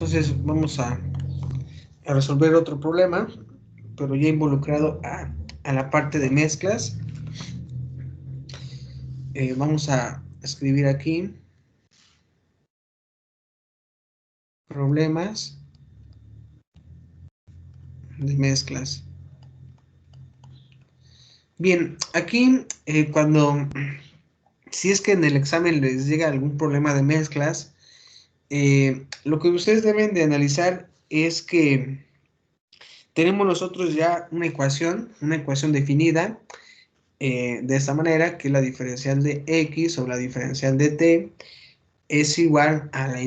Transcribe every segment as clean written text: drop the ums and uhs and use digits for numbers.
Entonces vamos a resolver otro problema, pero ya involucrado a la parte de mezclas. Vamos a escribir aquí problemas de mezclas. Bien, aquí si es que en el examen les llega algún problema de mezclas, lo que ustedes deben de analizar es que tenemos nosotros ya una ecuación definida de esta manera, que la diferencial de x o la diferencial de t es igual a la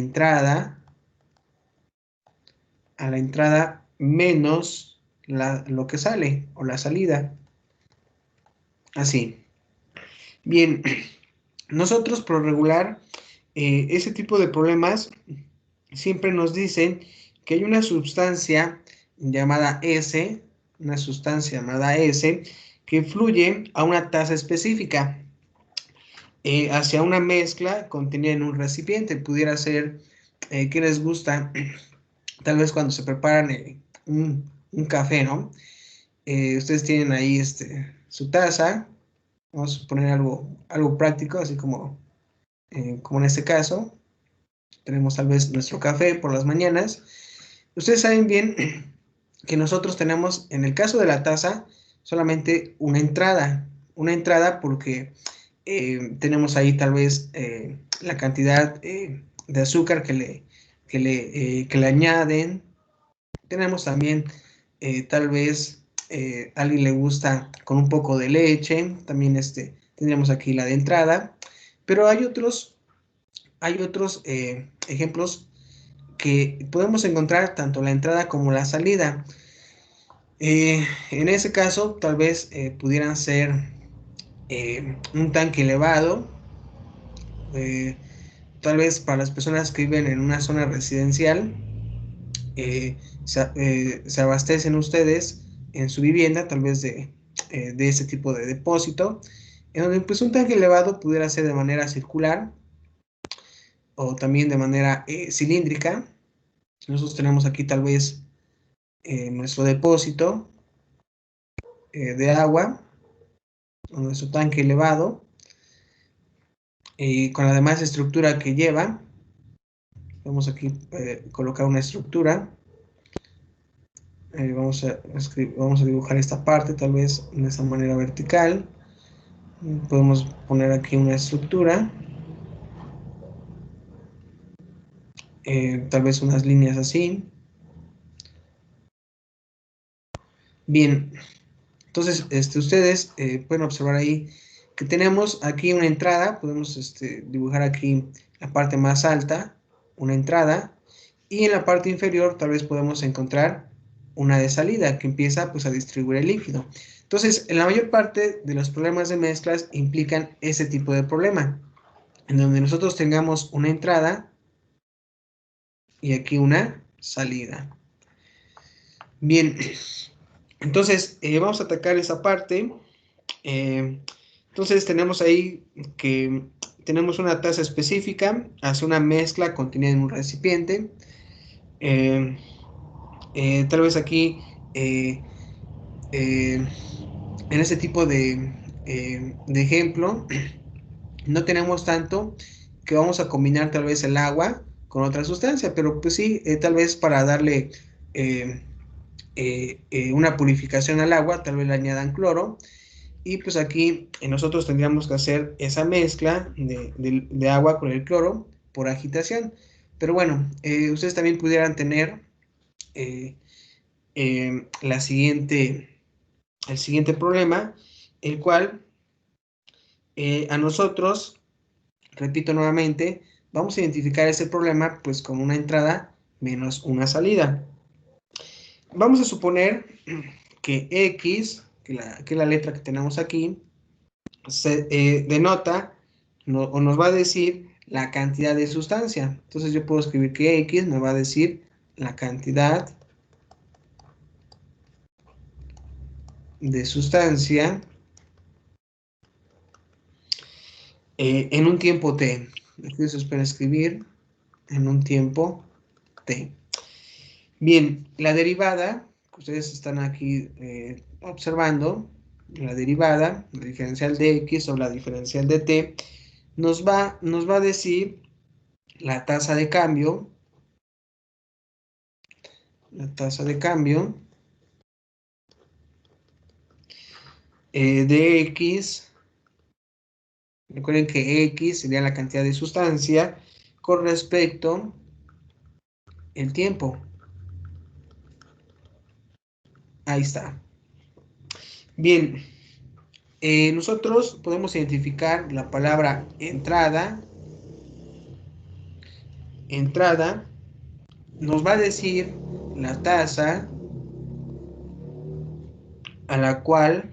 entrada menos lo que sale o la salida. Así. Bien, nosotros por regular, ese tipo de problemas siempre nos dicen que hay una sustancia llamada S, que fluye a una tasa específica hacia una mezcla contenida en un recipiente. Pudiera ser, ¿qué les gusta? Tal vez cuando se preparan un café, ¿no? Ustedes tienen ahí su taza. Vamos a poner algo práctico, así como en este caso. Tenemos tal vez nuestro café por las mañanas. Ustedes saben bien que nosotros tenemos, en el caso de la taza, solamente una entrada porque tenemos ahí tal vez la cantidad de azúcar que le añaden. Tenemos también tal vez a alguien le gusta con un poco de leche, también tendríamos aquí la de entrada, pero hay otros ejemplos que podemos encontrar tanto la entrada como la salida. En ese caso, tal vez pudieran ser un tanque elevado, eh, tal vez para las personas que viven en una zona residencial, se abastecen ustedes en su vivienda, tal vez de ese tipo de depósito, en donde pues un tanque elevado pudiera ser de manera circular o también de manera cilíndrica. Nosotros tenemos aquí tal vez nuestro depósito de agua, o nuestro tanque elevado, con la demás estructura que lleva. Vamos aquí colocar una estructura. Vamos a dibujar esta parte tal vez de esa manera vertical. Podemos poner aquí una estructura, tal vez unas líneas así. Bien, entonces ustedes pueden observar ahí que tenemos aquí una entrada. Podemos dibujar aquí la parte más alta, una entrada, y en la parte inferior tal vez podemos encontrar una de salida que empieza pues a distribuir el líquido. Entonces, en la mayor parte de los problemas de mezclas implican ese tipo de problema, en donde nosotros tengamos una entrada y aquí una salida. Bien, entonces vamos a atacar esa parte. Entonces tenemos ahí que tenemos una tasa específica hacia una mezcla contenida en un recipiente. Eh, Tal vez aquí eh, eh, en ese tipo de ejemplo no tenemos tanto que vamos a combinar tal vez el agua con otra sustancia, pero pues sí, tal vez para darle eh, una purificación al agua, tal vez le añadan cloro. Y pues aquí nosotros tendríamos que hacer esa mezcla de agua con el cloro por agitación. Pero bueno, ustedes también pudieran tener eh, eh, la siguiente, el siguiente problema, el cual a nosotros, repito nuevamente, vamos a identificar ese problema pues con una entrada menos una salida. Vamos a suponer que X, que la letra que tenemos aquí, se denota o nos va a decir la cantidad de sustancia. Entonces yo puedo escribir que X me va a decir la cantidad de sustancia en un tiempo t. Aquí se espera escribir en un tiempo t. Bien, la derivada, que ustedes están aquí observando, la derivada, la diferencial de x o la diferencial de t, nos va a decir la tasa de cambio, de x. Recuerden que x sería la cantidad de sustancia con respecto al tiempo. Ahí está. Bien, nosotros podemos identificar la palabra entrada. Entrada nos va a decir la tasa a la cual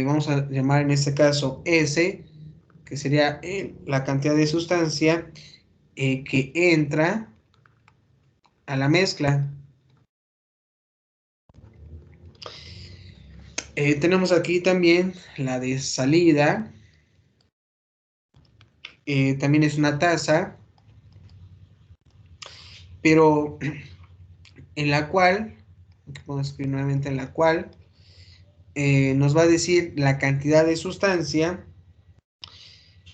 vamos a llamar en este caso S, que sería la cantidad de sustancia que entra a la mezcla. Tenemos aquí también la de salida, también es una tasa, pero en la cual, podemos escribir nuevamente en la cual, nos va a decir la cantidad de sustancia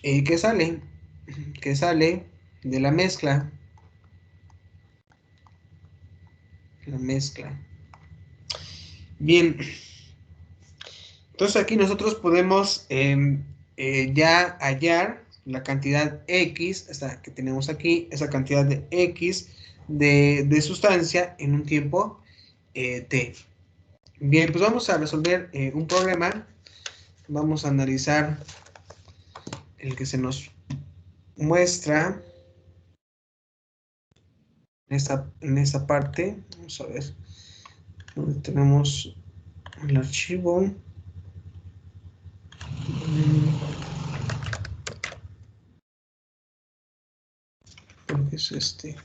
que sale de la mezcla. La mezcla. Bien, entonces aquí nosotros podemos ya hallar la cantidad X, esta que tenemos aquí, esa cantidad de X de sustancia en un tiempo T. Bien, pues vamos a resolver un problema. Vamos a analizar el que se nos muestra en esta parte. Vamos a ver donde tenemos el archivo. Creo que es este.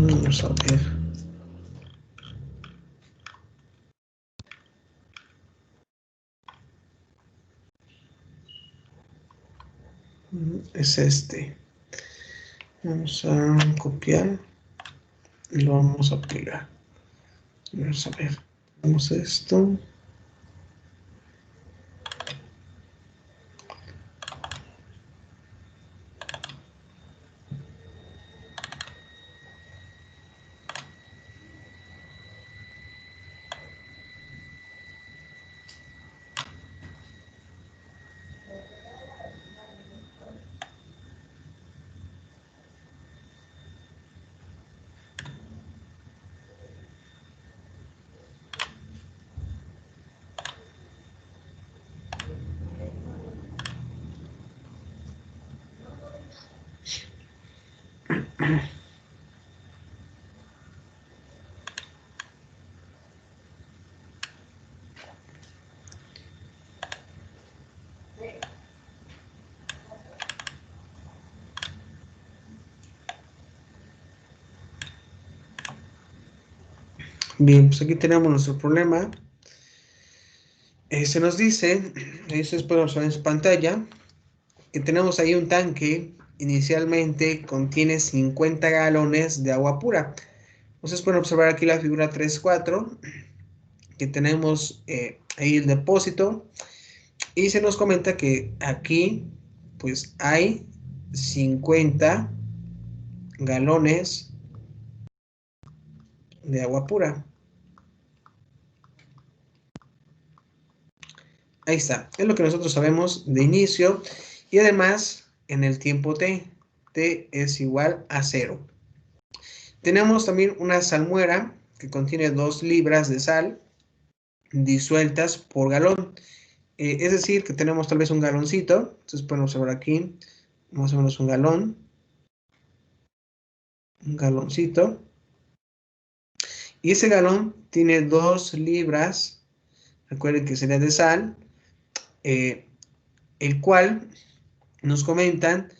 Vamos a ver. Es este. Vamos a copiar y lo vamos a pegar. Vamos a ver. Vamos a esto. Bien, pues aquí tenemos nuestro problema. Se nos dice, eso pueden observar en su pantalla, que tenemos ahí un tanque, inicialmente contiene 50 galones de agua pura. Ustedes pueden observar aquí la figura 3.4, que tenemos ahí el depósito, y se nos comenta que aquí, pues hay 50 galones de agua pura. Ahí está, es lo que nosotros sabemos de inicio, y además en el tiempo t, t es igual a 0. Tenemos también una salmuera que contiene 2 libras de sal disueltas por galón. Es decir, que tenemos tal vez un galoncito. Entonces pueden observar aquí más o menos un galón. Un galoncito. Y ese galón tiene 2 libras. Recuerden que sería de sal. El cual nos comentan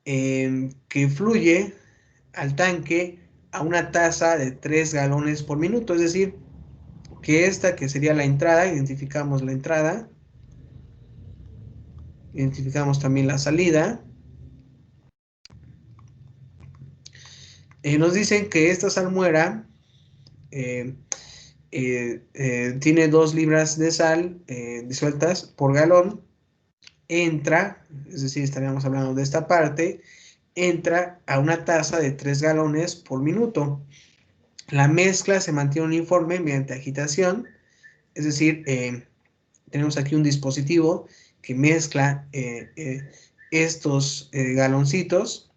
que fluye al tanque a una tasa de 3 galones por minuto, es decir, que esta que sería la entrada, identificamos la entrada, identificamos también la salida. Nos dicen que esta salmuera eh, tiene 2 libras de sal disueltas por galón, entra, es decir, estaríamos hablando de esta parte, entra a una tasa de 3 galones por minuto. La mezcla se mantiene uniforme mediante agitación, es decir, tenemos aquí un dispositivo que mezcla estos galoncitos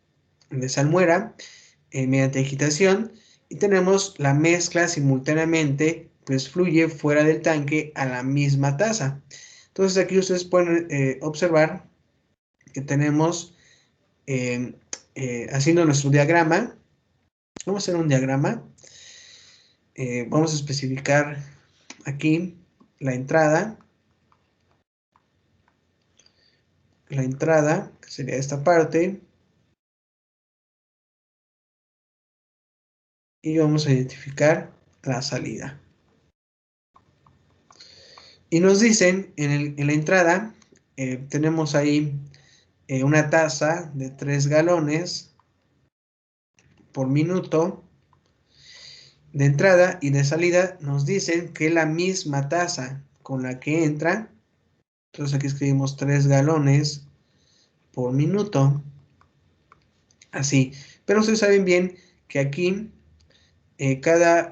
de salmuera mediante agitación, y tenemos la mezcla simultáneamente, pues fluye fuera del tanque a la misma tasa. Entonces aquí ustedes pueden observar que tenemos, haciendo nuestro diagrama, vamos a hacer un diagrama, vamos a especificar aquí la entrada, que sería esta parte, y vamos a identificar la salida. Y nos dicen en la entrada, tenemos ahí una tasa de 3 galones por minuto de entrada, y de salida nos dicen que la misma tasa con la que entra, entonces aquí escribimos 3 galones por minuto, así. Pero ustedes saben bien que aquí cada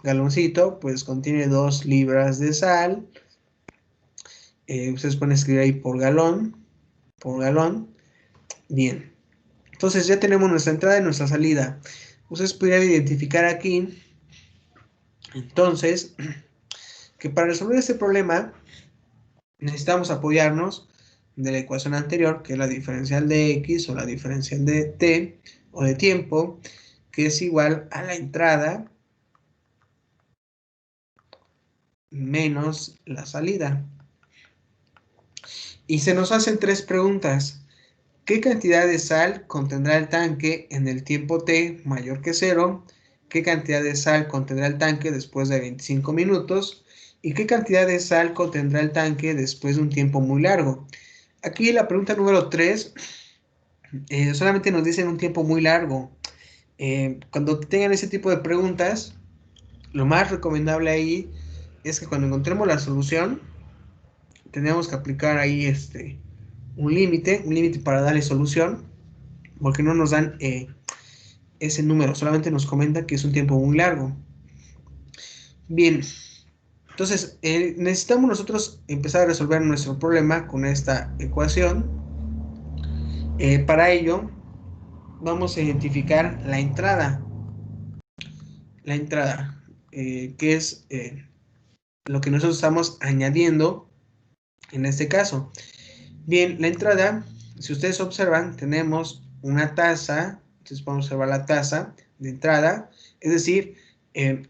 galoncito pues contiene 2 libras de sal. Ustedes pueden escribir ahí por galón, bien. Entonces ya tenemos nuestra entrada y nuestra salida. Ustedes pudieran identificar aquí, entonces, que para resolver este problema necesitamos apoyarnos de la ecuación anterior, que es la diferencial de x o la diferencial de t o de tiempo, que es igual a la entrada menos la salida. Y se nos hacen 3 preguntas. ¿Qué cantidad de sal contendrá el tanque en el tiempo t mayor que 0? ¿Qué cantidad de sal contendrá el tanque después de 25 minutos? ¿Y qué cantidad de sal contendrá el tanque después de un tiempo muy largo? Aquí la pregunta número 3 solamente nos dicen un tiempo muy largo. Cuando tengan ese tipo de preguntas, lo más recomendable ahí es que cuando encontremos la solución, tenemos que aplicar ahí un límite para darle solución, porque no nos dan ese número, solamente nos comenta que es un tiempo muy largo. Bien, entonces necesitamos nosotros empezar a resolver nuestro problema con esta ecuación. Para ello, vamos a identificar la entrada, que es lo que nosotros estamos añadiendo en este caso. Bien, la entrada, si ustedes observan, tenemos una tasa, entonces podemos observar la tasa de entrada, es decir,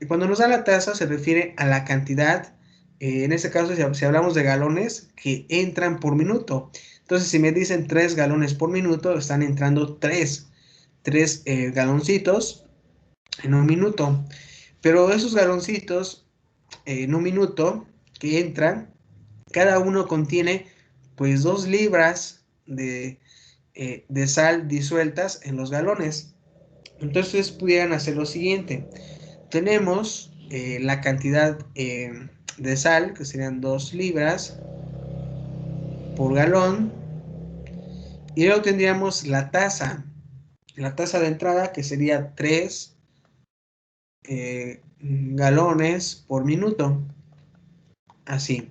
cuando nos da la tasa se refiere a la cantidad, en este caso si hablamos de galones, que entran por minuto. Entonces si me dicen 3 galones por minuto, están entrando 3 galoncitos en un minuto. Pero esos galoncitos en un minuto que entran, cada uno contiene pues 2 libras de sal disueltas en los galones. Entonces pudieran hacer lo siguiente. Tenemos la cantidad de sal, que serían 2 libras por galón, y luego tendríamos la tasa de entrada, que sería 3 galones por minuto, así.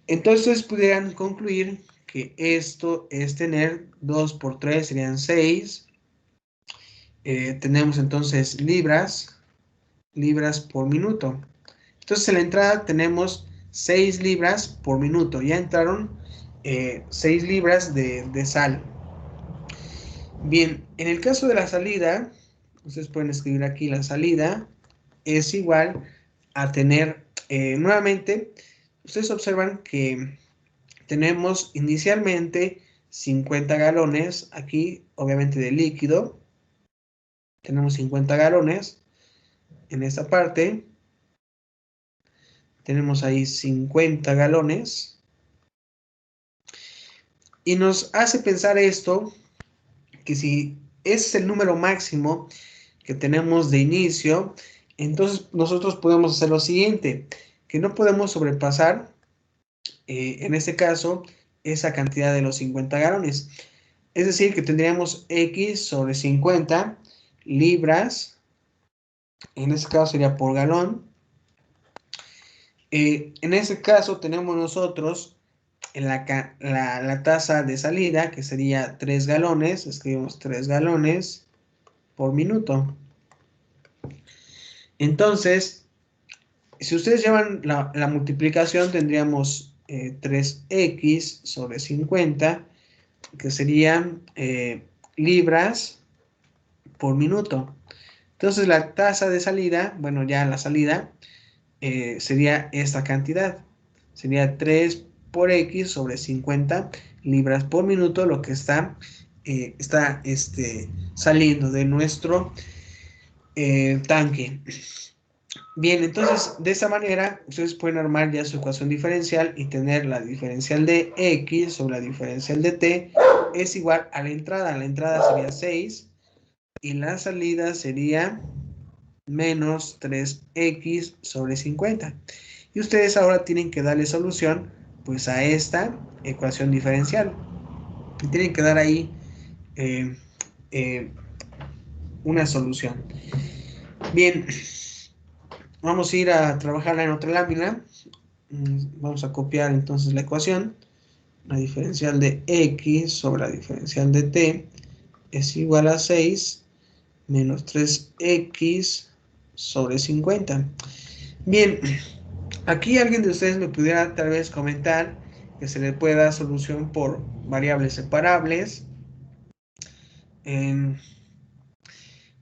Entonces pudieran concluir que esto es tener 2 por 3 serían 6. Tenemos entonces libras por minuto. Entonces en la entrada tenemos 6 libras por minuto. Ya entraron 6 libras de sal. Bien, en el caso de la salida, ustedes pueden escribir aquí la salida, es igual a tener, nuevamente, ustedes observan que tenemos inicialmente 50 galones aquí, obviamente de líquido. Tenemos 50 galones en esta parte. Tenemos ahí 50 galones. Y nos hace pensar esto, que si es el número máximo que tenemos de inicio, entonces nosotros podemos hacer lo siguiente, que no podemos sobrepasar, en este caso, esa cantidad de los 50 galones. Es decir, que tendríamos X sobre 50 libras, en este caso sería por galón. En este caso tenemos nosotros la tasa de salida, que sería 3 galones, escribimos 3 galones por minuto. Entonces, si ustedes llevan la multiplicación, tendríamos 3x sobre 50, que serían libras por minuto. Entonces, la tasa de salida, bueno, ya la salida, sería esta cantidad. Sería 3 por x sobre 50 libras por minuto, lo que está saliendo de nuestro tanque. Bien, entonces de esta manera ustedes pueden armar ya su ecuación diferencial y tener la diferencial de x sobre la diferencial de t es igual a la entrada. La entrada sería 6 y la salida sería menos 3x sobre 50. Y ustedes ahora tienen que darle solución pues a esta ecuación diferencial. Y tienen que dar ahí una solución. Bien, vamos a ir a trabajarla en otra lámina. Vamos a copiar entonces la ecuación. La diferencial de x sobre la diferencial de t es igual a 6 menos 3x sobre 50. Bien, aquí alguien de ustedes me pudiera tal vez comentar que se le puede dar solución por variables separables.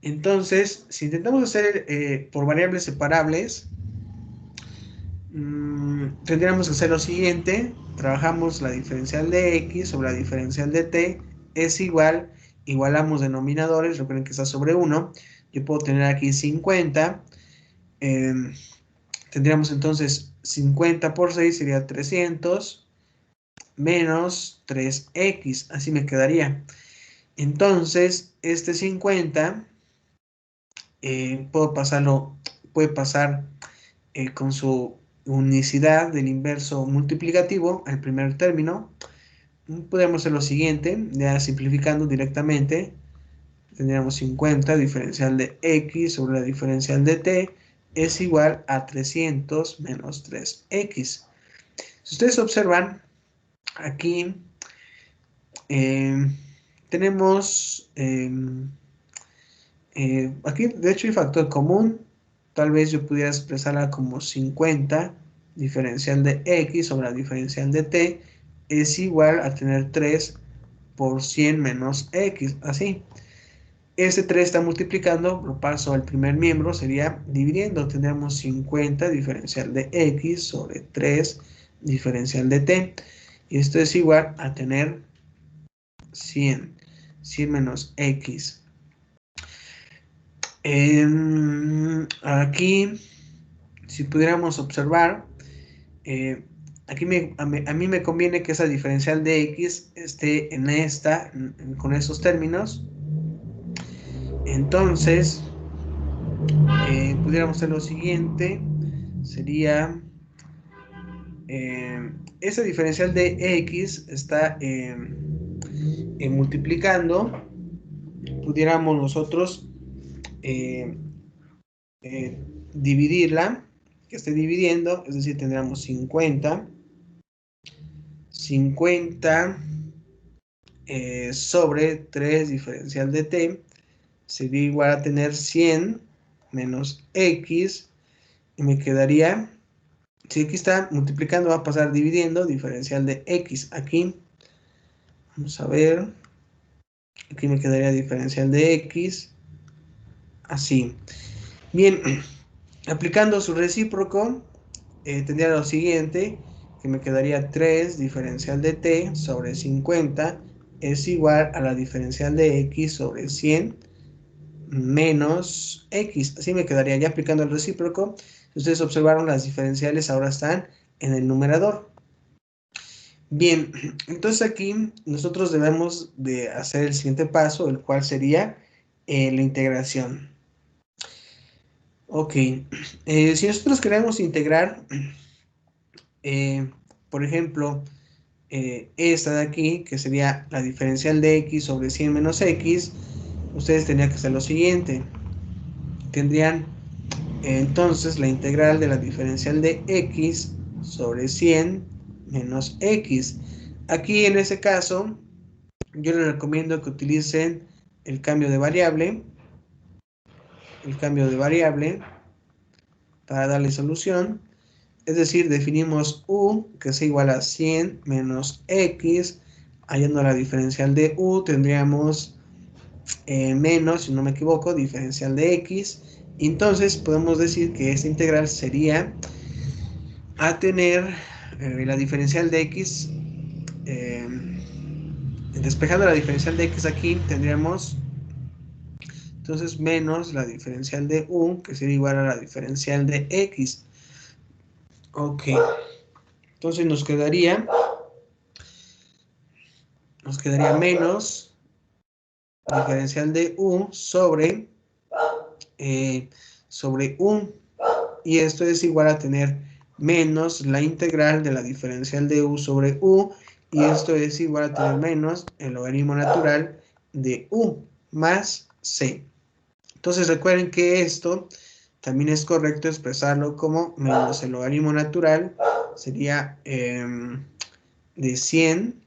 Entonces, si intentamos hacer por variables separables, tendríamos que hacer lo siguiente. Trabajamos la diferencial de x sobre la diferencial de t es igual, igualamos denominadores, recuerden que está sobre 1. Yo puedo tener aquí 50. Tendríamos entonces 50 por 6 sería 300 menos 3x, así me quedaría. Entonces, este 50 puede pasar con su unicidad del inverso multiplicativo al primer término. Podemos hacer lo siguiente, ya simplificando directamente, tendríamos 50 diferencial de x sobre la diferencial de t es igual a 300 menos 3x. Si ustedes observan, aquí tenemos, aquí de hecho hay factor común, tal vez yo pudiera expresarla como 50 diferencial de x sobre la diferencial de t es igual a tener 3 por 100 menos x, así. Este 3 está multiplicando, lo paso al primer miembro, sería dividiendo, tendremos 50 diferencial de x sobre 3 diferencial de t, y esto es igual a tener 100 menos x. Aquí, si pudiéramos observar, aquí a mí me conviene que esa diferencial de x esté con estos términos. Entonces, pudiéramos hacer lo siguiente, sería, esa diferencial de x está multiplicando, pudiéramos nosotros dividirla, que esté dividiendo, es decir, tendríamos 50 sobre 3 diferencial de t sería igual a tener 100 menos x, y me quedaría, si aquí está multiplicando, va a pasar dividiendo, diferencial de x aquí, vamos a ver, aquí me quedaría diferencial de x, así. Bien, aplicando su recíproco, tendría lo siguiente, que me quedaría 3 diferencial de t sobre 50 es igual a la diferencial de x sobre 100 menos x. Así me quedaría ya aplicando el recíproco. Si ustedes observaron, las diferenciales ahora están en el numerador. Bien, entonces aquí nosotros debemos de hacer el siguiente paso, el cual sería la integración. Ok, si nosotros queremos integrar, por ejemplo, esta de aquí, que sería la diferencial de x sobre 100 menos x, ustedes tendrían que hacer lo siguiente. Tendrían entonces la integral de la diferencial de x sobre 100 menos x. Aquí en ese caso, yo les recomiendo que utilicen el cambio de variable, para darle solución. Es decir, definimos u, que es igual a 100 menos x. Hallando la diferencial de u, tendríamos menos, si no me equivoco, diferencial de x. Entonces, podemos decir que esta integral sería a tener la diferencial de x, despejando la diferencial de x aquí, tendríamos entonces menos la diferencial de u, que sería igual a la diferencial de x. Ok, entonces nos quedaría menos diferencial de u sobre u, y esto es igual a tener menos la integral de la diferencial de u sobre u, y esto es igual a tener menos el logaritmo natural de u más c. Entonces recuerden que esto también es correcto expresarlo como menos el logaritmo natural, sería de 100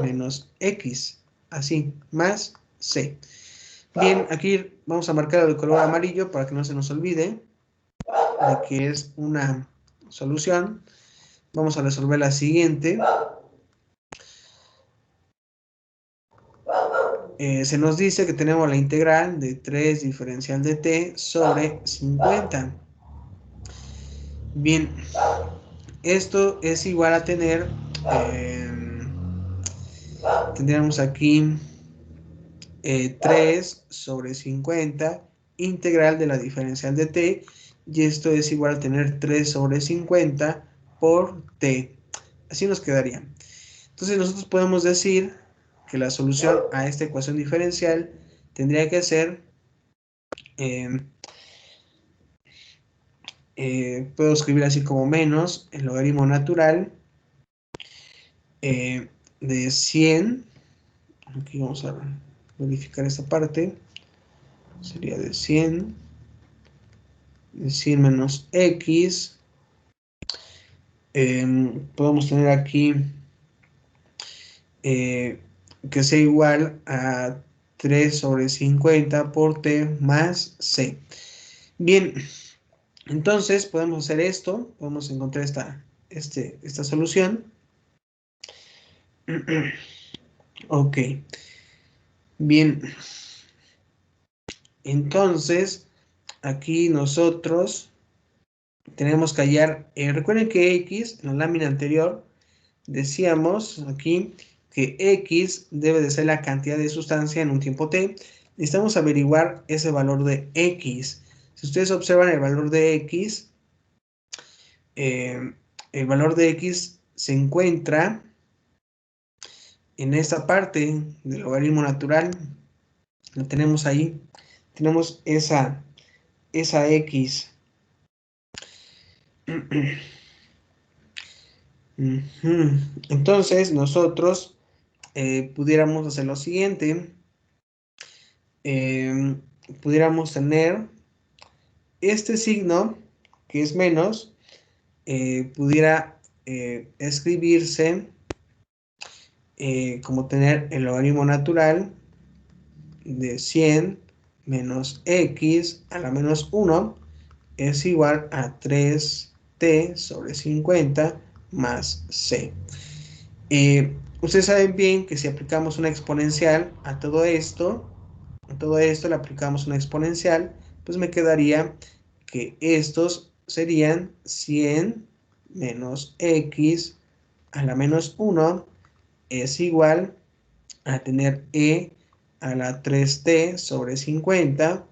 menos x, así, más c. Bien, aquí vamos a marcar el color amarillo para que no se nos olvide de que es una solución. Vamos a resolver la siguiente. Se nos dice que tenemos la integral de 3 diferencial de t sobre 50. Bien, esto es igual a tener, tendríamos aquí 3 sobre 50 integral de la diferencial de t, y esto es igual a tener 3 sobre 50 por t. Así nos quedaría. Entonces nosotros podemos decir que la solución a esta ecuación diferencial tendría que ser, puedo escribir así como menos el logaritmo natural de 100, aquí vamos a verificar esta parte, sería de 100 menos x, podemos tener aquí que sea igual a 3 sobre 50 por t más c. Bien, entonces podemos hacer esto, podemos encontrar esta solución. Ok, bien, entonces aquí nosotros tenemos que hallar, recuerden que x, en la lámina anterior, decíamos aquí que x debe de ser la cantidad de sustancia en un tiempo t. Necesitamos averiguar ese valor de x. Si ustedes observan el valor de x, el valor de x se encuentra en esta parte del logaritmo natural. Lo tenemos ahí. Tenemos esa x. Entonces nosotros pudiéramos hacer lo siguiente. Pudiéramos tener este signo, que es menos, pudiera escribirse como tener el logaritmo natural de 100 menos x a la menos 1 es igual a 3t sobre 50 más c. Ustedes saben bien que si aplicamos una exponencial a todo esto le aplicamos una exponencial, pues me quedaría que estos serían 100 menos x a la menos 1 es igual a tener e a la 3t sobre 50.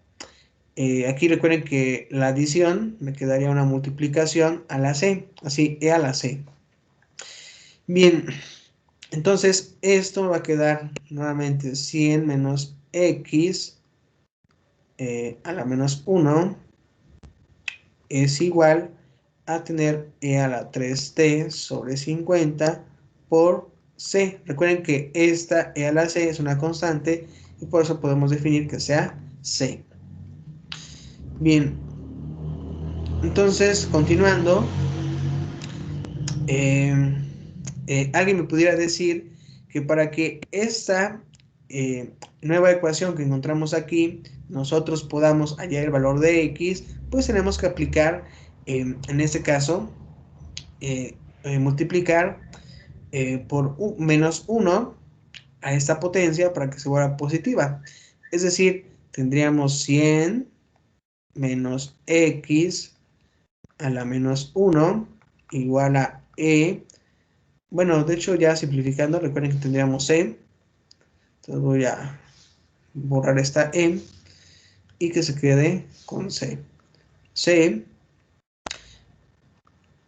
Aquí recuerden que la adición me quedaría una multiplicación a la c, así e a la c. Bien, entonces esto me va a quedar nuevamente 100 menos x a la menos 1 es igual a tener e a la 3t sobre 50 por c. Recuerden que esta e a la c es una constante y por eso podemos definir que sea c. Bien, entonces continuando, alguien me pudiera decir que para que esta nueva ecuación que encontramos aquí, nosotros podamos hallar el valor de x, pues tenemos que aplicar, en este caso, multiplicar por menos 1 a esta potencia para que se vuelva positiva. Es decir, tendríamos 100 menos x a la menos 1 igual a e. Bueno, de hecho ya simplificando, recuerden que tendríamos c. Entonces voy a borrar esta e y que se quede con c. c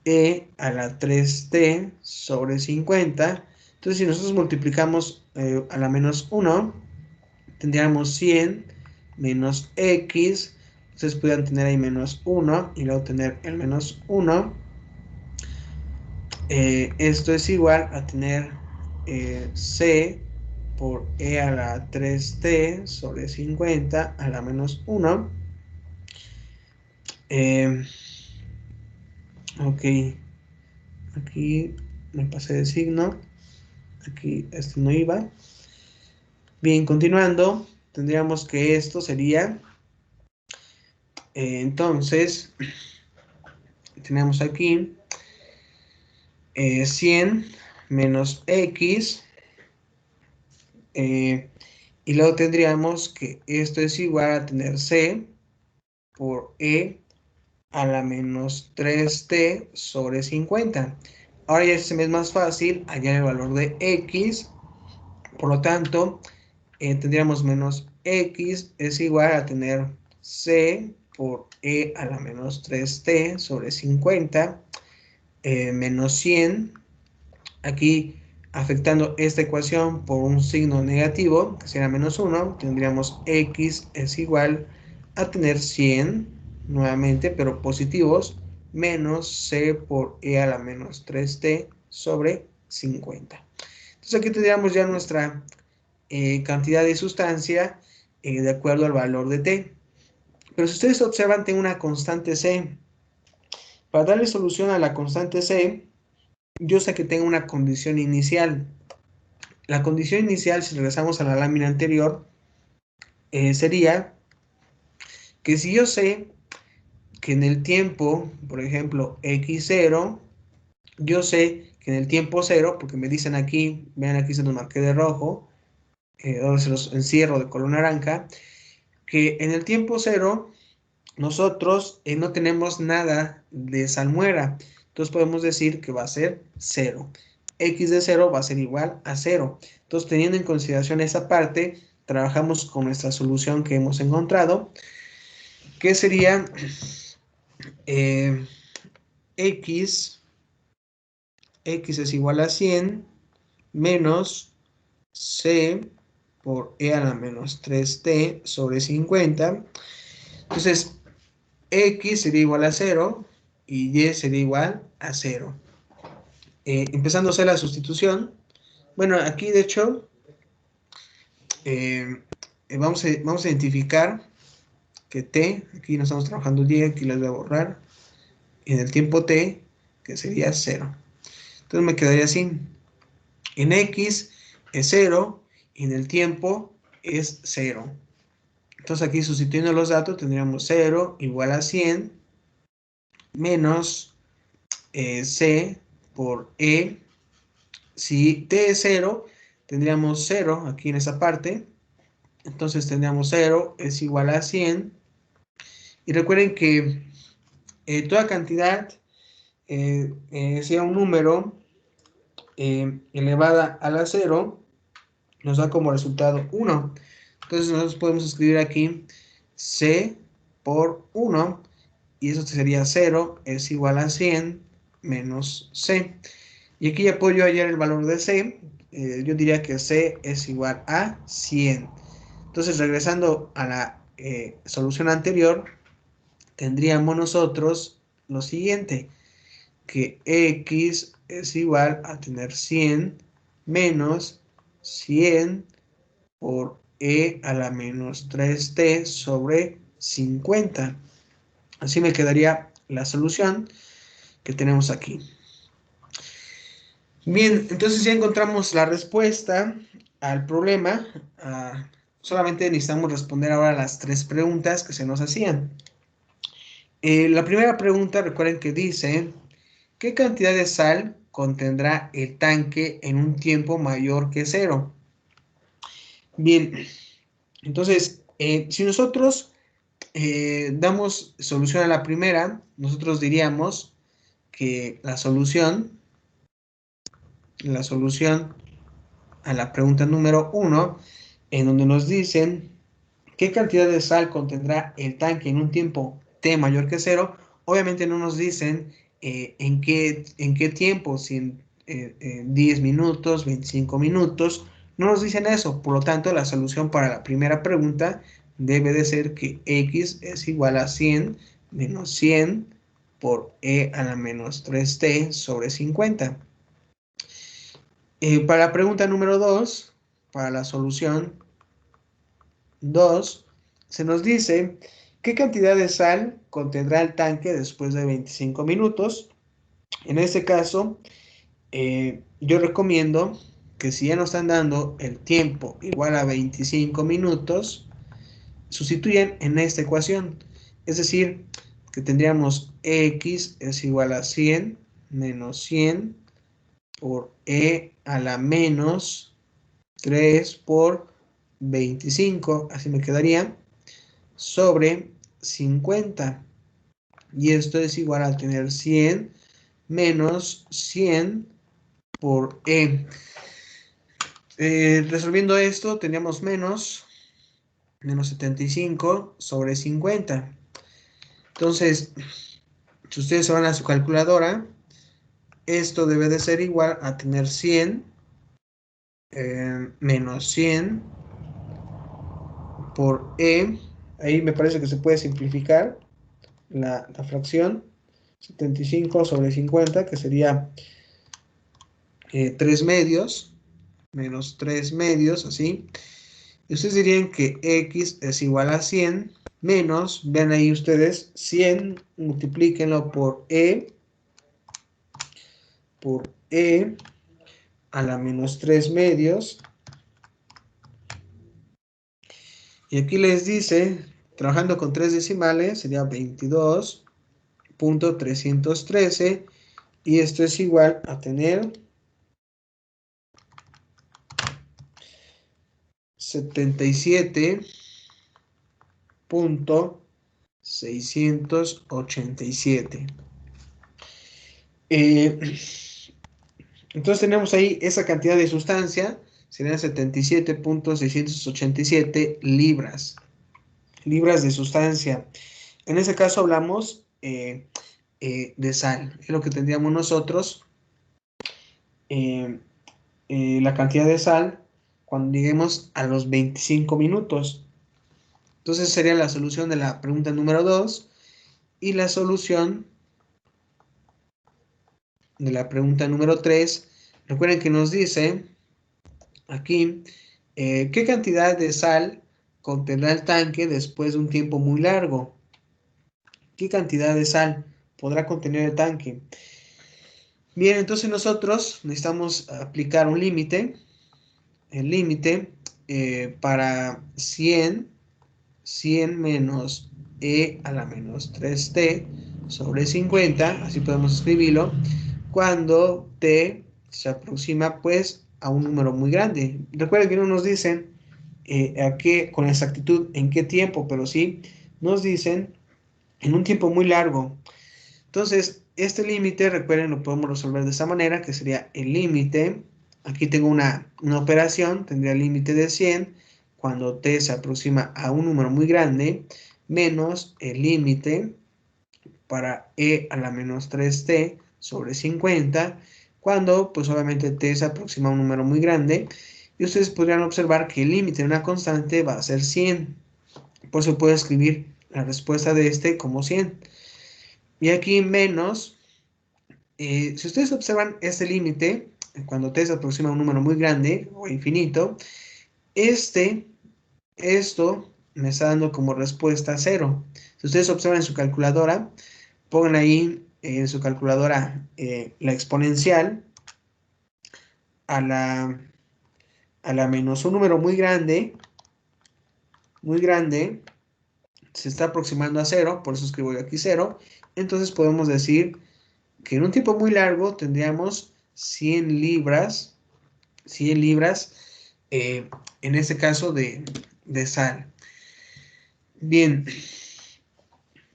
e a la 3t sobre 50. Entonces si nosotros multiplicamos a la menos 1, tendríamos 100 menos x. Entonces podrían tener ahí menos 1 y luego tener el menos 1. Esto es igual a tener c por e a la 3t sobre 50 a la menos 1. Ok, aquí me pasé de signo, aquí esto no iba. Bien, continuando, tendríamos que esto sería, entonces, tenemos aquí 100 menos x, y luego tendríamos que esto es igual a tener c por e a la menos 3t sobre 50. Ahora ya se me es más fácil hallar el valor de x, por lo tanto, tendríamos menos x es igual a tener c por e a la menos 3t sobre 50 menos 100. Aquí afectando esta ecuación por un signo negativo, que será menos 1, tendríamos x es igual a tener 100 nuevamente, pero positivos, menos c por e a la menos 3t sobre 50. Entonces aquí tendríamos ya nuestra cantidad de sustancia de acuerdo al valor de t. Pero si ustedes observan, tengo una constante c. Para darle solución a la constante c, yo sé que tengo una condición inicial. La condición inicial, si regresamos a la lámina anterior, sería que si yo sé que en el tiempo, por ejemplo, x0, yo sé que en el tiempo 0, porque me dicen aquí, vean aquí se los marqué de rojo, donde se los encierro de color naranja, que en el tiempo 0 nosotros no tenemos nada de salmuera. Entonces podemos decir que va a ser 0. X de 0 va a ser igual a 0. Entonces, teniendo en consideración esa parte, trabajamos con nuestra solución que hemos encontrado, que sería x es igual a 100 menos c por e a la menos 3t sobre 50. Entonces, x sería igual a 0 y y sería igual a 0. Empezando a hacer la sustitución. Bueno, aquí de hecho vamos a identificar que t, aquí no estamos trabajando y, aquí les voy a borrar, en el tiempo t, que sería 0. Entonces me quedaría así. En x es 0 y en el tiempo es 0. Entonces aquí sustituyendo los datos tendríamos 0 igual a 100 menos c por e. Si t es 0, tendríamos 0 aquí en esa parte. Entonces tendríamos 0 es igual a 100. Y recuerden que toda cantidad sea un número elevada a la 0, nos da como resultado 1. Entonces nosotros podemos escribir aquí C por 1, y eso sería 0 es igual a 100 menos C. Y aquí ya puedo yo hallar el valor de C. Yo diría que C es igual a 100. Entonces, regresando a la solución anterior, tendríamos nosotros lo siguiente, que X es igual a tener 100 menos 100 por E a la menos 3T sobre 50. Así me quedaría la solución que tenemos aquí. Bien, entonces ya encontramos la respuesta al problema. Solamente necesitamos responder ahora las 3 preguntas que se nos hacían. La primera pregunta, recuerden que dice, ¿qué cantidad de sal contendrá el tanque en un tiempo mayor que 0? Bien, entonces, si nosotros damos solución a la primera, nosotros diríamos que la solución a la pregunta número 1, en donde nos dicen qué cantidad de sal contendrá el tanque en un tiempo t mayor que 0, obviamente no nos dicen en qué tiempo, si en 10 minutos, 25 minutos, no nos dicen eso. Por lo tanto, la solución para la primera pregunta debe de ser que x es igual a 100 menos 100 por e a la menos 3t sobre 50. Para la pregunta número 2, para la solución 2, se nos dice qué cantidad de sal contendrá el tanque después de 25 minutos. En este caso, yo recomiendo que si ya nos están dando el tiempo igual a 25 minutos, sustituyan en esta ecuación. Es decir, que tendríamos x es igual a 100 menos 100 por e a la menos 3 por 25, así me quedaría, sobre 50. Y esto es igual a tener 100 menos 100 por E. Resolviendo esto, teníamos menos 75 sobre 50. Entonces, si ustedes se van a su calculadora, esto debe de ser igual a tener 100 menos 100 por E. Ahí me parece que se puede simplificar la fracción. 75 sobre 50, que sería 3 medios, menos 3 medios, así. Y ustedes dirían que x es igual a 100, menos, vean ahí ustedes, 100, multiplíquenlo por e a la menos 3 medios. Y aquí les dice, trabajando con 3 decimales, sería 22.313, y esto es igual a tener 77.687. Entonces tenemos ahí esa cantidad de sustancia, serían 77.687 libras de sustancia. En ese caso hablamos de sal, es lo que tendríamos nosotros, la cantidad de sal cuando lleguemos a los 25 minutos. Entonces sería la solución de la pregunta número 2 y la solución de la pregunta número 3. Recuerden que nos dice aquí qué cantidad de sal contendrá el tanque después de un tiempo muy largo. ¿Qué cantidad de sal podrá contener el tanque? Bien, entonces nosotros necesitamos aplicar un límite. El límite para 100 menos e a la menos 3t sobre 50, así podemos escribirlo, cuando t se aproxima pues a un número muy grande. Recuerden que no nos dicen con exactitud en qué tiempo, pero sí nos dicen en un tiempo muy largo. Entonces, este límite, recuerden, lo podemos resolver de esa manera, que sería el límite aquí tengo una operación, tendría límite de 100 cuando t se aproxima a un número muy grande, menos el límite para e a la menos 3t sobre 50, cuando pues obviamente t se aproxima a un número muy grande, y ustedes podrían observar que el límite de una constante va a ser 100. Por eso puedo escribir la respuesta de este como 100. Y aquí menos, si ustedes observan este límite, cuando t se aproxima a un número muy grande o infinito, esto me está dando como respuesta 0. Si ustedes observan en su calculadora, pongan ahí en su calculadora la exponencial a la menos un número muy grande, se está aproximando a 0, por eso escribo yo aquí 0. Entonces podemos decir que en un tiempo muy largo tendríamos 100 libras, en este caso de sal. Bien,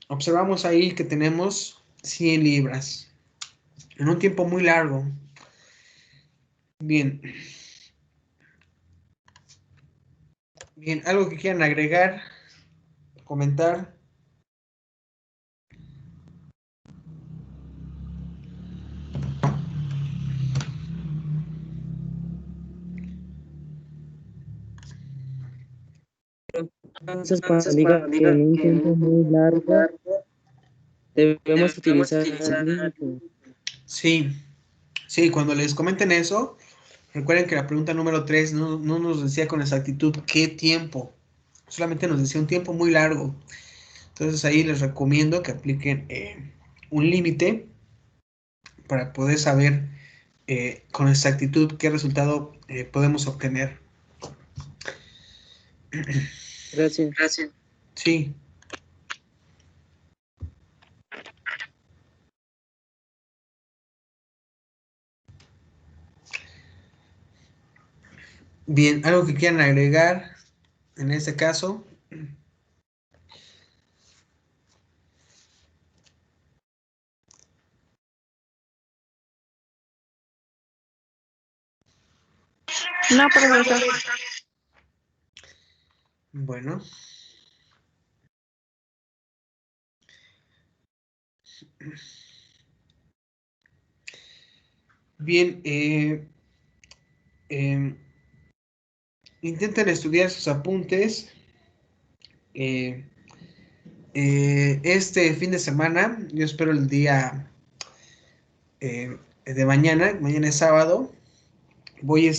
observamos ahí que tenemos 100 libras en un tiempo muy largo. Bien, bien, algo que quieran agregar, comentar. Entonces, cuando diga que en un tiempo muy largo debemos utilizar límite. Sí, sí, cuando les comenten eso, recuerden que la pregunta número 3 no nos decía con exactitud qué tiempo, solamente nos decía un tiempo muy largo. Entonces ahí les recomiendo que apliquen un límite para poder saber con exactitud qué resultado podemos obtener. Gracias. Sí, bien, algo que quieran agregar en este caso. No, profesor. Bueno, bien, em, intenten estudiar sus apuntes. eh, este fin de semana, yo espero el día de mañana, mañana es sábado, voy,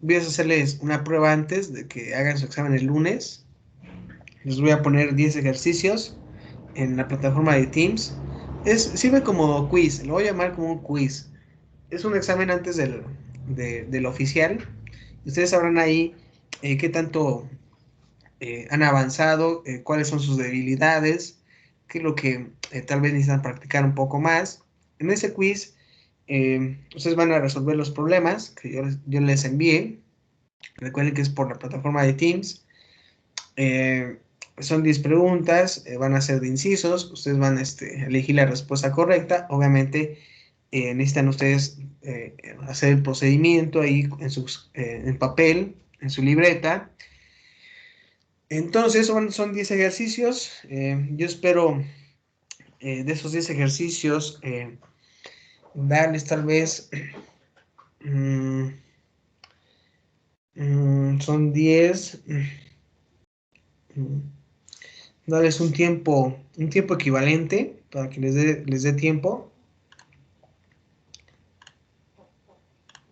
voy a hacerles una prueba antes de que hagan su examen el lunes. Les voy a poner 10 ejercicios en la plataforma de Teams. Sirve como quiz, lo voy a llamar como un quiz. Es un examen antes del oficial. Ustedes sabrán ahí qué tanto han avanzado, cuáles son sus debilidades, qué es lo que tal vez necesitan practicar un poco más. En ese quiz, ustedes van a resolver los problemas que yo les envíe. Recuerden que es por la plataforma de Teams. Eh, Son 10 preguntas, van a ser de incisos, ustedes van a elegir la respuesta correcta. Obviamente necesitan ustedes hacer el procedimiento ahí en papel, en su libreta. Entonces son 10 ejercicios. Yo espero de esos 10 ejercicios darles tal vez, mm, son 10, darles un tiempo equivalente para que les dé tiempo.